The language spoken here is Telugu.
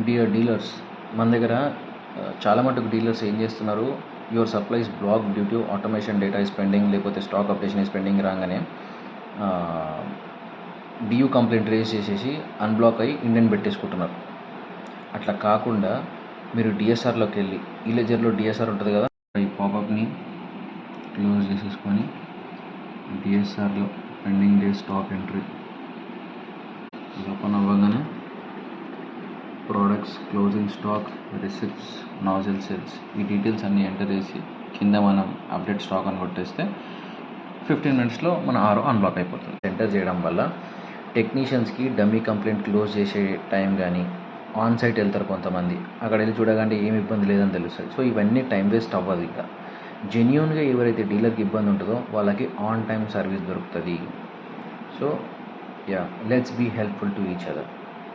డియర్ డీలర్స్, మన దగ్గర చాలా మటుకు డీలర్స్ ఏం చేస్తున్నారు, your supplies block due to automation data is pending, లేకపోతే స్టాక్ అప్డేషన్ ఇస్ పెండింగ్ రాగానే డియూ కంప్లైంట్ రేజ్ చేసేసి అన్బ్లాక్ అయ్యి ఇండియన్ పెట్టేసుకుంటున్నారు. అట్లా కాకుండా మీరు డిఎస్ఆర్లోకి వెళ్ళి, ఈ లెజర్లో డిఎస్ఆర్ ఉంటుంది కదా, ఈ పాపప్ని క్లోజ్ చేసేసుకొని డిఎస్ఆర్లో pending day stock entry open అవ్వగానే products, closing stock, receipts, nozzle sales, ఈ డీటెయిల్స్ అన్నీ ఎంటర్ చేసి కింద మనం అప్డేట్ స్టాక్ అని కొట్టేస్తే 15 minutesలో మన ఆరో అన్బ్లాక్ అయిపోతుంది. ఎంటర్ చేయడం వల్ల టెక్నీషియన్స్కి డమ్మీ కంప్లైంట్ క్లోజ్ చేసే టైం కానీ, ఆన్ సైట్ వెళ్తారు కొంతమంది, అక్కడ వెళ్ళి చూడగానే ఏమి ఇబ్బంది లేదని తెలుస్తుంది. సో ఇవన్నీ టైం వేస్ట్ అవ్వదు. ఇంకా జెన్యూన్గా ఎవరైతే డీలర్కి ఇబ్బంది ఉంటుందో వాళ్ళకి ఆన్ టైం సర్వీస్ దొరుకుతుంది. So let's be helpful to each other.